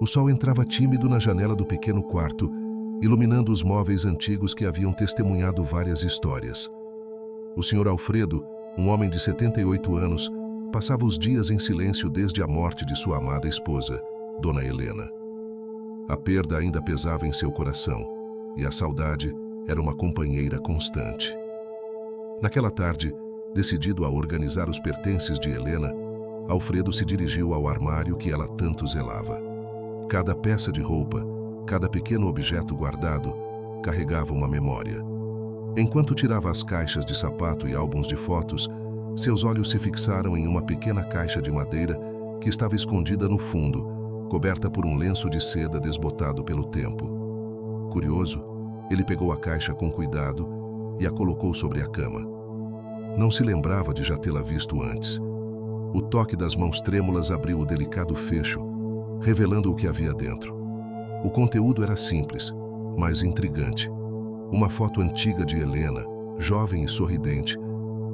O sol entrava tímido na janela do pequeno quarto, iluminando os móveis antigos que haviam testemunhado várias histórias. O Sr. Alfredo, um homem de 78 anos, passava os dias em silêncio desde a morte de sua amada esposa, Dona Helena. A perda ainda pesava em seu coração, e a saudade era uma companheira constante. Naquela tarde, decidido a organizar os pertences de Helena, Alfredo se dirigiu ao armário que ela tanto zelava. Cada peça de roupa, cada pequeno objeto guardado, carregava uma memória. Enquanto tirava as caixas de sapato e álbuns de fotos, seus olhos se fixaram em uma pequena caixa de madeira que estava escondida no fundo, coberta por um lenço de seda desbotado pelo tempo. Curioso, ele pegou a caixa com cuidado e a colocou sobre a cama. Não se lembrava de já tê-la visto antes. O toque das mãos trêmulas abriu o delicado fecho, revelando o que havia dentro. O conteúdo era simples, mas intrigante. Uma foto antiga de Helena, jovem e sorridente,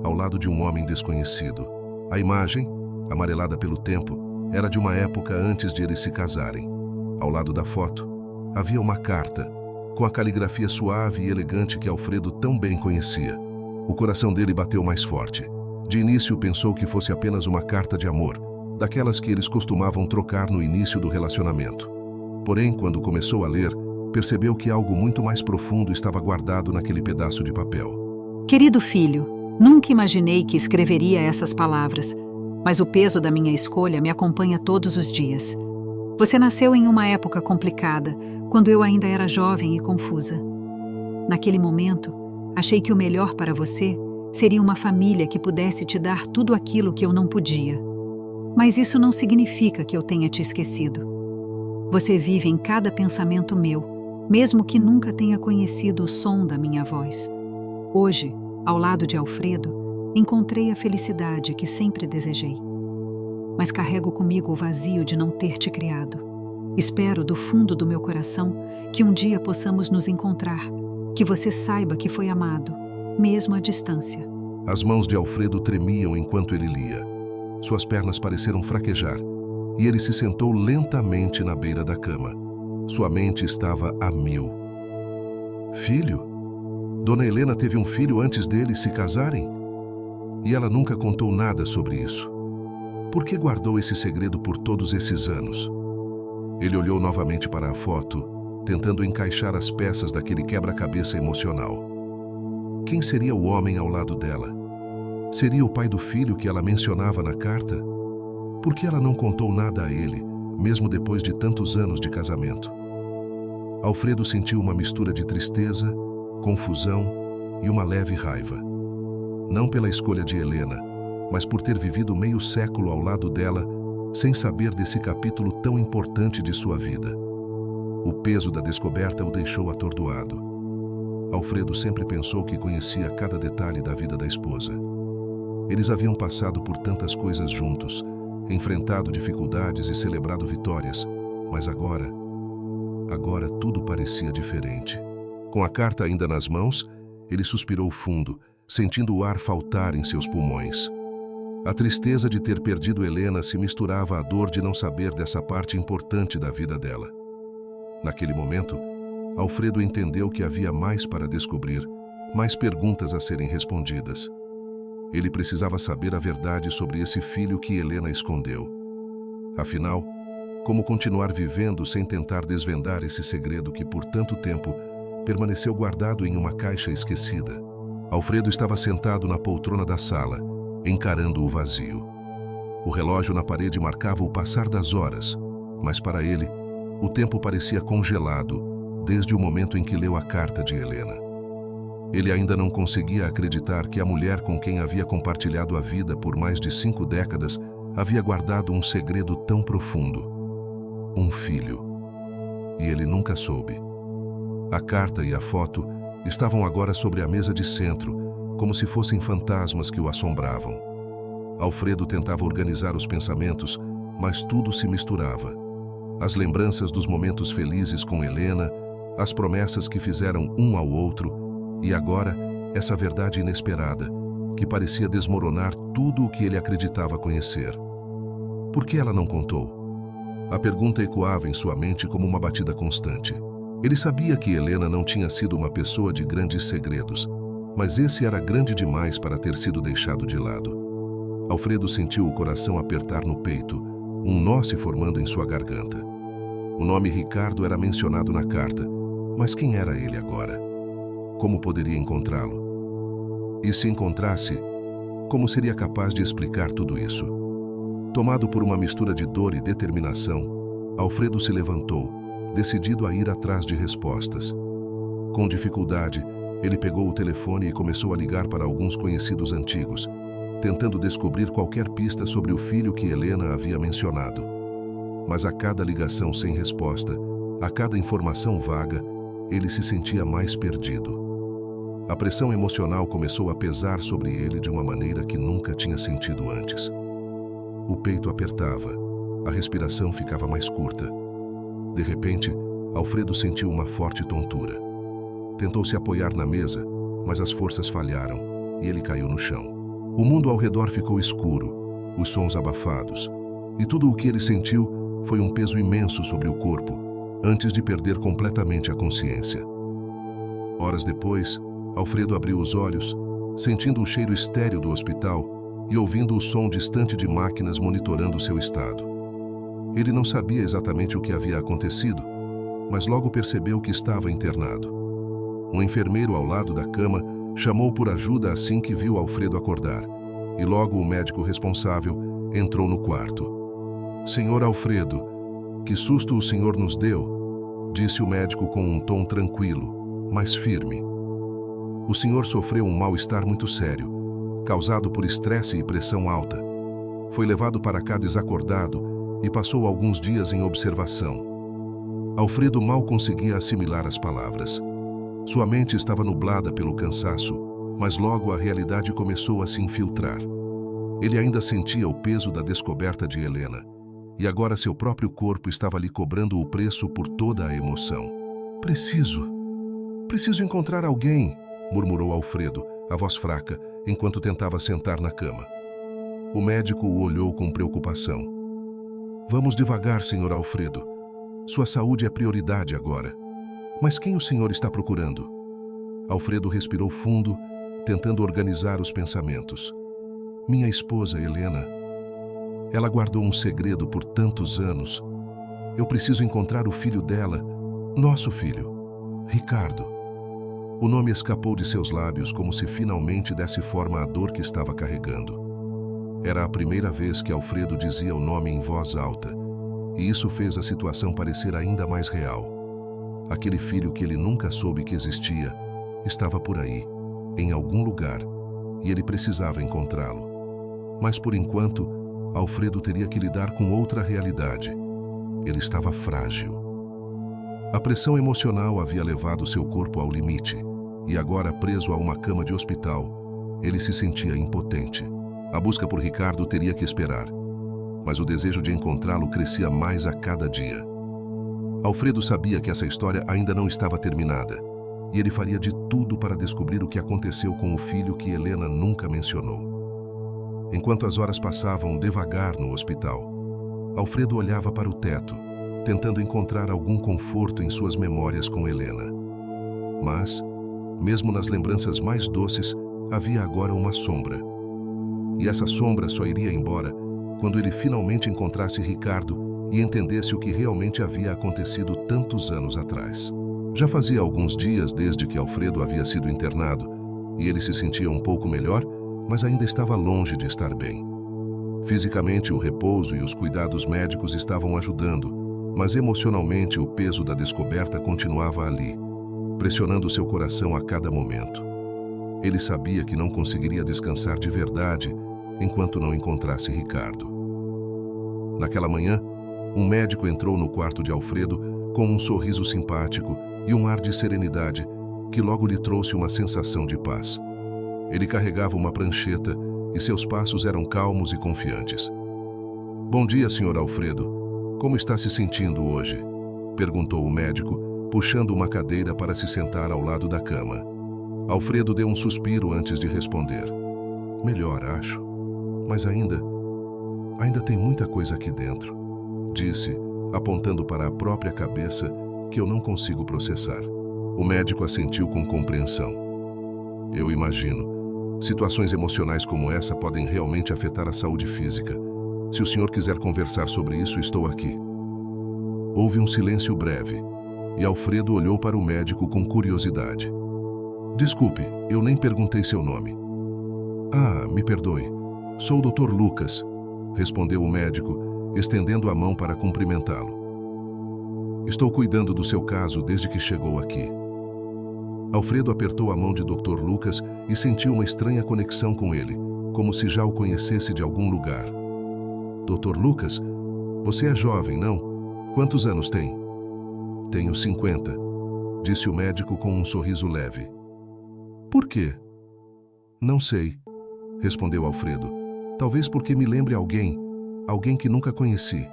ao lado de um homem desconhecido. A imagem, amarelada pelo tempo, era de uma época antes de eles se casarem. Ao lado da foto, havia uma carta, com a caligrafia suave e elegante que Alfredo tão bem conhecia. O coração dele bateu mais forte. De início pensou que fosse apenas uma carta de amor, daquelas que eles costumavam trocar no início do relacionamento. Porém, quando começou a ler, percebeu que algo muito mais profundo estava guardado naquele pedaço de papel. Querido filho, nunca imaginei que escreveria essas palavras, mas o peso da minha escolha me acompanha todos os dias. Você nasceu em uma época complicada, quando eu ainda era jovem e confusa. Naquele momento, achei que o melhor para você seria uma família que pudesse te dar tudo aquilo que eu não podia. Mas isso não significa que eu tenha te esquecido. Você vive em cada pensamento meu, mesmo que nunca tenha conhecido o som da minha voz. Hoje, ao lado de Alfredo, encontrei a felicidade que sempre desejei. Mas carrego comigo o vazio de não ter te criado. Espero do fundo do meu coração que um dia possamos nos encontrar, que você saiba que foi amado, mesmo à distância. As mãos de Alfredo tremiam enquanto ele lia. Suas pernas pareceram fraquejar, e ele se sentou lentamente na beira da cama. Sua mente estava a mil. Filho? Dona Helena teve um filho antes deles se casarem? E ela nunca contou nada sobre isso. Por que guardou esse segredo por todos esses anos? Ele olhou novamente para a foto, tentando encaixar as peças daquele quebra-cabeça emocional. Quem seria o homem ao lado dela? Seria o pai do filho que ela mencionava na carta? Por que ela não contou nada a ele, mesmo depois de tantos anos de casamento? Alfredo sentiu uma mistura de tristeza, confusão e uma leve raiva. Não pela escolha de Helena, mas por ter vivido meio século ao lado dela, sem saber desse capítulo tão importante de sua vida. O peso da descoberta o deixou atordoado. Alfredo sempre pensou que conhecia cada detalhe da vida da esposa. Eles haviam passado por tantas coisas juntos, enfrentado dificuldades e celebrado vitórias, mas agora tudo parecia diferente. Com a carta ainda nas mãos, ele suspirou fundo, sentindo o ar faltar em seus pulmões. A tristeza de ter perdido Helena se misturava à dor de não saber dessa parte importante da vida dela. Naquele momento, Alfredo entendeu que havia mais para descobrir, mais perguntas a serem respondidas. Ele precisava saber a verdade sobre esse filho que Helena escondeu. Afinal, como continuar vivendo sem tentar desvendar esse segredo que por tanto tempo permaneceu guardado em uma caixa esquecida? Alfredo estava sentado na poltrona da sala, encarando o vazio. O relógio na parede marcava o passar das horas, mas para ele, o tempo parecia congelado desde o momento em que leu a carta de Helena. Ele ainda não conseguia acreditar que a mulher com quem havia compartilhado a vida por mais de 5 décadas havia guardado um segredo tão profundo. Um filho. E ele nunca soube. A carta e a foto estavam agora sobre a mesa de centro, como se fossem fantasmas que o assombravam. Alfredo tentava organizar os pensamentos, mas tudo se misturava. As lembranças dos momentos felizes com Helena, as promessas que fizeram um ao outro, e agora essa verdade inesperada, que parecia desmoronar tudo o que ele acreditava conhecer. Por que ela não contou? A pergunta ecoava em sua mente como uma batida constante. Ele sabia que Helena não tinha sido uma pessoa de grandes segredos, mas esse era grande demais para ter sido deixado de lado. Alfredo sentiu o coração apertar no peito, um nó se formando em sua garganta. O nome Ricardo era mencionado na carta, mas quem era ele agora? Como poderia encontrá-lo? E se encontrasse, como seria capaz de explicar tudo isso? Tomado por uma mistura de dor e determinação, Alfredo se levantou, decidido a ir atrás de respostas. Com dificuldade, ele pegou o telefone e começou a ligar para alguns conhecidos antigos, tentando descobrir qualquer pista sobre o filho que Helena havia mencionado. Mas a cada ligação sem resposta, a cada informação vaga, ele se sentia mais perdido. A pressão emocional começou a pesar sobre ele de uma maneira que nunca tinha sentido antes. O peito apertava, a respiração ficava mais curta. De repente, Alfredo sentiu uma forte tontura. Tentou se apoiar na mesa, mas as forças falharam e ele caiu no chão. O mundo ao redor ficou escuro, os sons abafados, e tudo o que ele sentiu foi um peso imenso sobre o corpo, antes de perder completamente a consciência. Horas depois, Alfredo abriu os olhos, sentindo o cheiro estéril do hospital e ouvindo o som distante de máquinas monitorando seu estado. Ele não sabia exatamente o que havia acontecido, mas logo percebeu que estava internado. Um enfermeiro ao lado da cama chamou por ajuda assim que viu Alfredo acordar, e logo o médico responsável entrou no quarto. "Senhor Alfredo, que susto o senhor nos deu", disse o médico com um tom tranquilo, mas firme. "O senhor sofreu um mal-estar muito sério, causado por estresse e pressão alta. Foi levado para cá desacordado e passou alguns dias em observação." Alfredo mal conseguia assimilar as palavras. Sua mente estava nublada pelo cansaço, mas logo a realidade começou a se infiltrar. Ele ainda sentia o peso da descoberta de Helena, e agora seu próprio corpo estava lhe cobrando o preço por toda a emoção. Preciso encontrar alguém", murmurou Alfredo, a voz fraca, enquanto tentava sentar na cama. O médico o olhou com preocupação. "Vamos devagar, senhor Alfredo. Sua saúde é prioridade agora. Mas quem o senhor está procurando?" Alfredo respirou fundo, tentando organizar os pensamentos. "Minha esposa, Helena. Ela guardou um segredo por tantos anos. Eu preciso encontrar o filho dela, nosso filho, Ricardo." O nome escapou de seus lábios como se finalmente desse forma à dor que estava carregando. Era a primeira vez que Alfredo dizia o nome em voz alta, e isso fez a situação parecer ainda mais real. Aquele filho que ele nunca soube que existia estava por aí, em algum lugar, e ele precisava encontrá-lo. Mas por enquanto, Alfredo teria que lidar com outra realidade. Ele estava frágil. A pressão emocional havia levado seu corpo ao limite, e agora preso a uma cama de hospital, ele se sentia impotente. A busca por Ricardo teria que esperar, mas o desejo de encontrá-lo crescia mais a cada dia. Alfredo sabia que essa história ainda não estava terminada, e ele faria de tudo para descobrir o que aconteceu com o filho que Helena nunca mencionou. Enquanto as horas passavam devagar no hospital, Alfredo olhava para o teto, tentando encontrar algum conforto em suas memórias com Helena. Mas, mesmo nas lembranças mais doces, havia agora uma sombra. E essa sombra só iria embora quando ele finalmente encontrasse Ricardo e entendesse o que realmente havia acontecido tantos anos atrás. Já fazia alguns dias desde que Alfredo havia sido internado, e ele se sentia um pouco melhor, mas ainda estava longe de estar bem. Fisicamente, o repouso e os cuidados médicos estavam ajudando, mas emocionalmente o peso da descoberta continuava ali, pressionando seu coração a cada momento. Ele sabia que não conseguiria descansar de verdade enquanto não encontrasse Ricardo. Naquela manhã, um médico entrou no quarto de Alfredo com um sorriso simpático e um ar de serenidade que logo lhe trouxe uma sensação de paz. Ele carregava uma prancheta e seus passos eram calmos e confiantes. "Bom dia, Sr. Alfredo. Como está se sentindo hoje?" perguntou o médico, puxando uma cadeira para se sentar ao lado da cama. Alfredo deu um suspiro antes de responder. "Melhor, acho. Mas ainda tem muita coisa aqui dentro", disse, apontando para a própria cabeça que eu não consigo processar. O médico assentiu com compreensão. Eu imagino. Situações emocionais como essa podem realmente afetar a saúde física. Se o senhor quiser conversar sobre isso, estou aqui. Houve um silêncio breve, e Alfredo olhou para o médico com curiosidade. Desculpe, eu nem perguntei seu nome. Ah, me perdoe. Sou o Dr. Lucas, respondeu o médico, estendendo a mão para cumprimentá-lo. Estou cuidando do seu caso desde que chegou aqui. Alfredo apertou a mão de Dr. Lucas e sentiu uma estranha conexão com ele, como se já o conhecesse de algum lugar. Dr. Lucas, você é jovem, não? Quantos anos tem? Tenho 50, disse o médico com um sorriso leve. Por quê? Não sei, respondeu Alfredo. Talvez porque me lembre alguém que nunca conheci.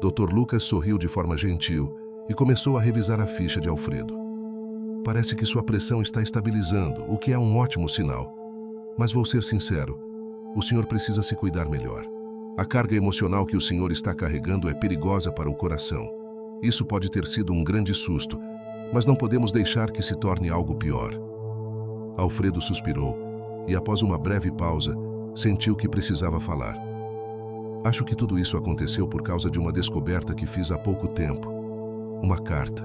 Dr. Lucas sorriu de forma gentil e começou a revisar a ficha de Alfredo. Parece que sua pressão está estabilizando, o que é um ótimo sinal. Mas vou ser sincero, o senhor precisa se cuidar melhor. A carga emocional que o senhor está carregando é perigosa para o coração. Isso pode ter sido um grande susto, mas não podemos deixar que se torne algo pior. Alfredo suspirou e, após uma breve pausa, sentiu que precisava falar. Acho que tudo isso aconteceu por causa de uma descoberta que fiz há pouco tempo. Uma carta.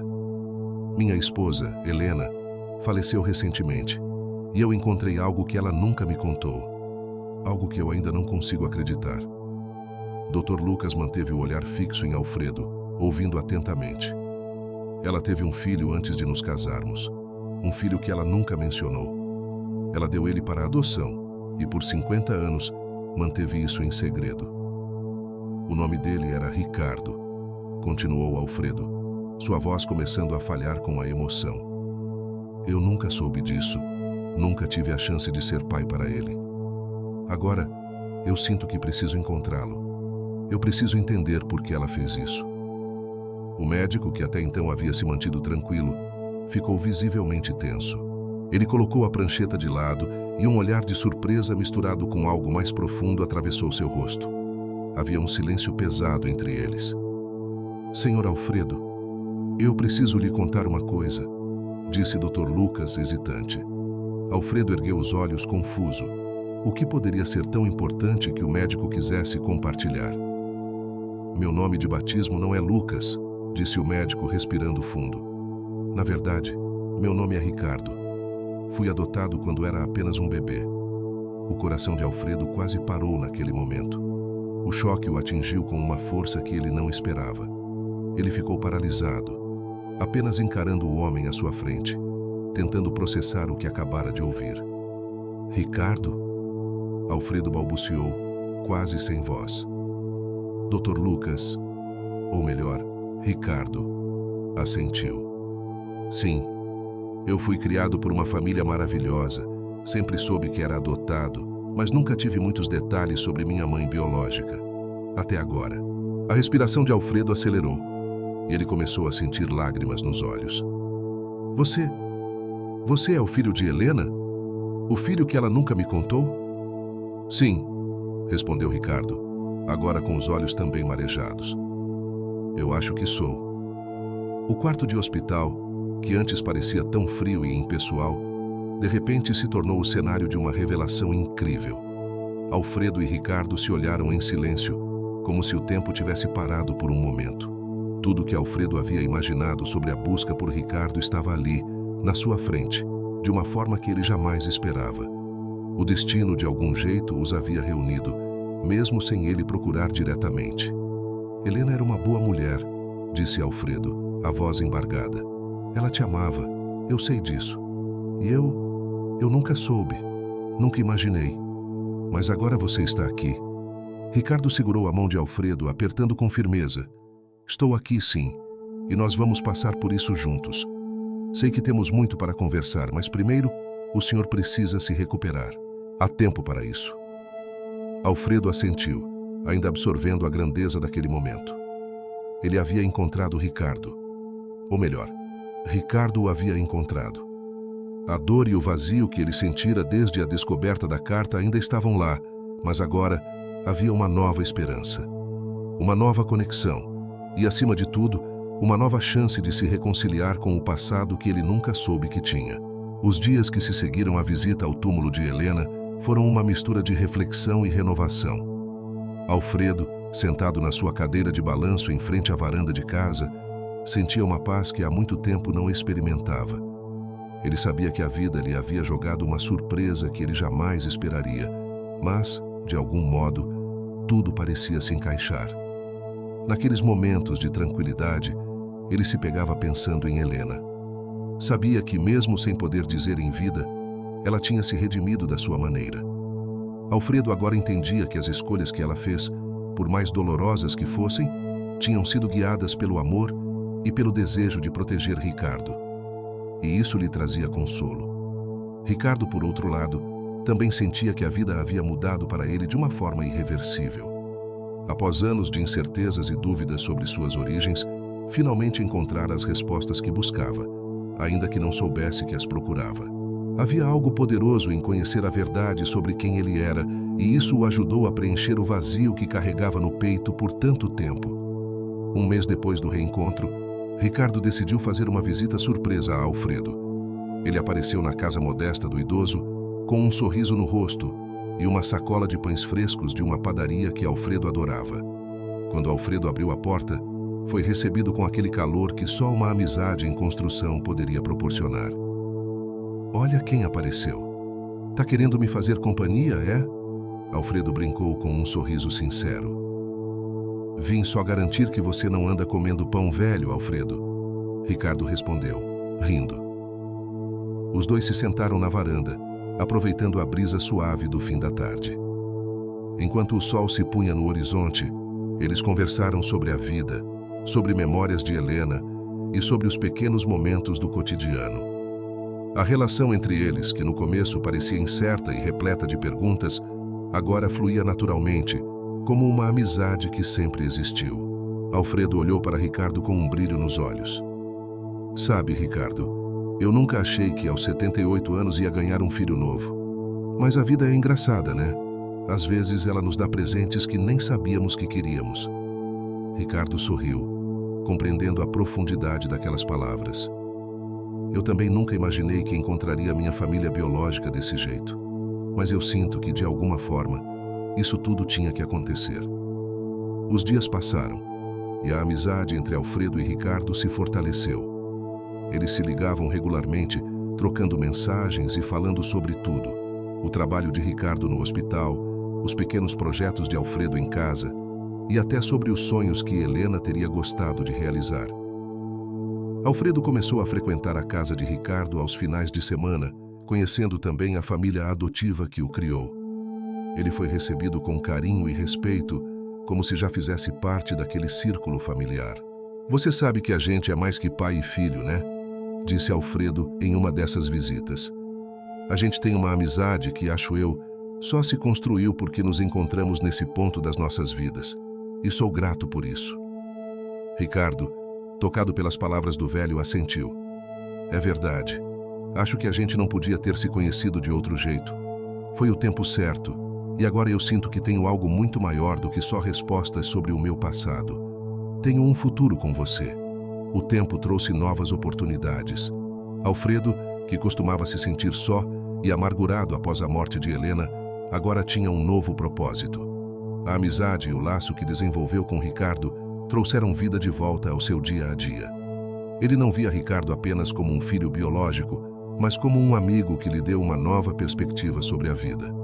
Minha esposa, Helena, faleceu recentemente e eu encontrei algo que ela nunca me contou. Algo que eu ainda não consigo acreditar. Dr. Lucas manteve o olhar fixo em Alfredo, ouvindo atentamente. Ela teve um filho antes de nos casarmos. Um filho que ela nunca mencionou. Ela deu ele para adoção e, por 50 anos, manteve isso em segredo. O nome dele era Ricardo, continuou Alfredo, sua voz começando a falhar com a emoção. Eu nunca soube disso, nunca tive a chance de ser pai para ele. Agora, eu sinto que preciso encontrá-lo. Eu preciso entender por que ela fez isso. O médico, que até então havia se mantido tranquilo, ficou visivelmente tenso. Ele colocou a prancheta de lado e um olhar de surpresa misturado com algo mais profundo atravessou seu rosto. Havia um silêncio pesado entre eles. Senhor Alfredo, eu preciso lhe contar uma coisa, disse Dr. Lucas, hesitante. Alfredo ergueu os olhos confuso. O que poderia ser tão importante que o médico quisesse compartilhar? Meu nome de batismo não é Lucas, disse o médico respirando fundo. Na verdade, meu nome é Ricardo. Fui adotado quando era apenas um bebê. O coração de Alfredo quase parou naquele momento. O choque o atingiu com uma força que ele não esperava. Ele ficou paralisado, apenas encarando o homem à sua frente, tentando processar o que acabara de ouvir. Ricardo? Alfredo balbuciou, quase sem voz. Dr. Lucas, ou melhor, Ricardo, assentiu. Sim, eu fui criado por uma família maravilhosa, sempre soube que era adotado, mas nunca tive muitos detalhes sobre minha mãe biológica. Até agora. A respiração de Alfredo acelerou, e ele começou a sentir lágrimas nos olhos. Você é o filho de Helena? O filho que ela nunca me contou? Sim, respondeu Ricardo, agora com os olhos também marejados. Eu acho que sou. O quarto de hospital, que antes parecia tão frio e impessoal, de repente se tornou o cenário de uma revelação incrível. Alfredo e Ricardo se olharam em silêncio, como se o tempo tivesse parado por um momento. Tudo o que Alfredo havia imaginado sobre a busca por Ricardo estava ali, na sua frente, de uma forma que ele jamais esperava. O destino, de algum jeito, os havia reunido, mesmo sem ele procurar diretamente. Helena era uma boa mulher, disse Alfredo, a voz embargada. Ela te amava, eu sei disso. E eu nunca soube, nunca imaginei. Mas agora você está aqui. Ricardo segurou a mão de Alfredo, apertando com firmeza. Estou aqui, sim, e nós vamos passar por isso juntos. Sei que temos muito para conversar, mas primeiro, o senhor precisa se recuperar. Há tempo para isso. Alfredo assentiu, ainda absorvendo a grandeza daquele momento. Ele havia encontrado Ricardo. Ou melhor, Ricardo o havia encontrado. A dor e o vazio que ele sentira desde a descoberta da carta ainda estavam lá, mas agora havia uma nova esperança. Uma nova conexão, e, acima de tudo, uma nova chance de se reconciliar com o passado que ele nunca soube que tinha. Os dias que se seguiram à visita ao túmulo de Helena foram uma mistura de reflexão e renovação. Alfredo, sentado na sua cadeira de balanço em frente à varanda de casa, sentia uma paz que há muito tempo não experimentava. Ele sabia que a vida lhe havia jogado uma surpresa que ele jamais esperaria, mas, de algum modo, tudo parecia se encaixar. Naqueles momentos de tranquilidade, ele se pegava pensando em Helena. Sabia que, mesmo sem poder dizer em vida, ela tinha se redimido da sua maneira. Alfredo agora entendia que as escolhas que ela fez, por mais dolorosas que fossem, tinham sido guiadas pelo amor e pelo desejo de proteger Ricardo. E isso lhe trazia consolo. Ricardo, por outro lado, também sentia que a vida havia mudado para ele de uma forma irreversível. Após anos de incertezas e dúvidas sobre suas origens, finalmente encontrara as respostas que buscava, ainda que não soubesse que as procurava. Havia algo poderoso em conhecer a verdade sobre quem ele era, e isso o ajudou a preencher o vazio que carregava no peito por tanto tempo. Um mês depois do reencontro, Ricardo decidiu fazer uma visita surpresa a Alfredo. Ele apareceu na casa modesta do idoso, com um sorriso no rosto e uma sacola de pães frescos de uma padaria que Alfredo adorava. Quando Alfredo abriu a porta, foi recebido com aquele calor que só uma amizade em construção poderia proporcionar. "Olha quem apareceu. Tá querendo me fazer companhia, é?" Alfredo brincou com um sorriso sincero. "Vim só garantir que você não anda comendo pão velho, Alfredo", Ricardo respondeu, rindo. Os dois se sentaram na varanda, aproveitando a brisa suave do fim da tarde. Enquanto o sol se punha no horizonte, eles conversaram sobre a vida, sobre memórias de Helena e sobre os pequenos momentos do cotidiano. A relação entre eles, que no começo parecia incerta e repleta de perguntas, agora fluía naturalmente, como uma amizade que sempre existiu. Alfredo olhou para Ricardo com um brilho nos olhos. "Sabe, Ricardo, eu nunca achei que aos 78 anos ia ganhar um filho novo. Mas a vida é engraçada, né? Às vezes ela nos dá presentes que nem sabíamos que queríamos." Ricardo sorriu, compreendendo a profundidade daquelas palavras. "Eu também nunca imaginei que encontraria minha família biológica desse jeito. Mas eu sinto que, de alguma forma, isso tudo tinha que acontecer." Os dias passaram, e a amizade entre Alfredo e Ricardo se fortaleceu. Eles se ligavam regularmente, trocando mensagens e falando sobre tudo: o trabalho de Ricardo no hospital, os pequenos projetos de Alfredo em casa, e até sobre os sonhos que Helena teria gostado de realizar. Alfredo começou a frequentar a casa de Ricardo aos finais de semana, conhecendo também a família adotiva que o criou. Ele foi recebido com carinho e respeito, como se já fizesse parte daquele círculo familiar. "Você sabe que a gente é mais que pai e filho, né?" disse Alfredo em uma dessas visitas. "A gente tem uma amizade que, acho eu, só se construiu porque nos encontramos nesse ponto das nossas vidas. E sou grato por isso." Ricardo, tocado pelas palavras do velho, assentiu. "É verdade. Acho que a gente não podia ter se conhecido de outro jeito. Foi o tempo certo, e agora eu sinto que tenho algo muito maior do que só respostas sobre o meu passado. Tenho um futuro com você. O tempo trouxe novas oportunidades." Alfredo, que costumava se sentir só e amargurado após a morte de Helena, agora tinha um novo propósito. A amizade e o laço que desenvolveu com Ricardo trouxeram vida de volta ao seu dia a dia. Ele não via Ricardo apenas como um filho biológico, mas como um amigo que lhe deu uma nova perspectiva sobre a vida.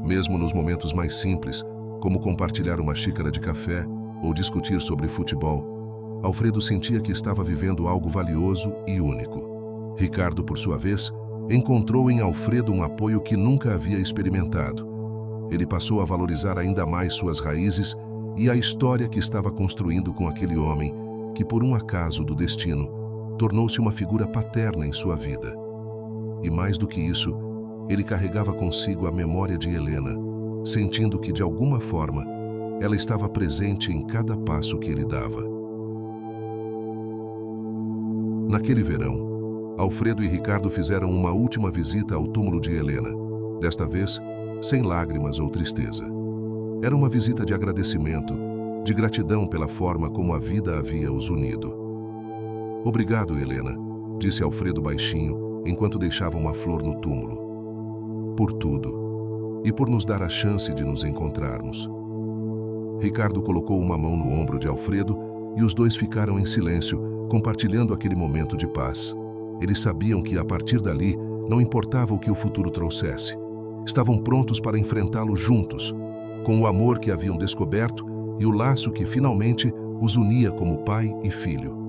Mesmo nos momentos mais simples, como compartilhar uma xícara de café ou discutir sobre futebol, Alfredo sentia que estava vivendo algo valioso e único. Ricardo, por sua vez, encontrou em Alfredo um apoio que nunca havia experimentado. Ele passou a valorizar ainda mais suas raízes e a história que estava construindo com aquele homem que, por um acaso do destino, tornou-se uma figura paterna em sua vida. E mais do que isso, ele carregava consigo a memória de Helena, sentindo que, de alguma forma, ela estava presente em cada passo que ele dava. Naquele verão, Alfredo e Ricardo fizeram uma última visita ao túmulo de Helena, desta vez sem lágrimas ou tristeza. Era uma visita de agradecimento, de gratidão pela forma como a vida havia os unido. Obrigado, Helena, disse Alfredo baixinho, enquanto deixava uma flor no túmulo. Por tudo. E por nos dar a chance de nos encontrarmos. Ricardo colocou uma mão no ombro de Alfredo e os dois ficaram em silêncio, compartilhando aquele momento de paz. Eles sabiam que, a partir dali, não importava o que o futuro trouxesse. Estavam prontos para enfrentá-lo juntos, com o amor que haviam descoberto e o laço que finalmente os unia como pai e filho.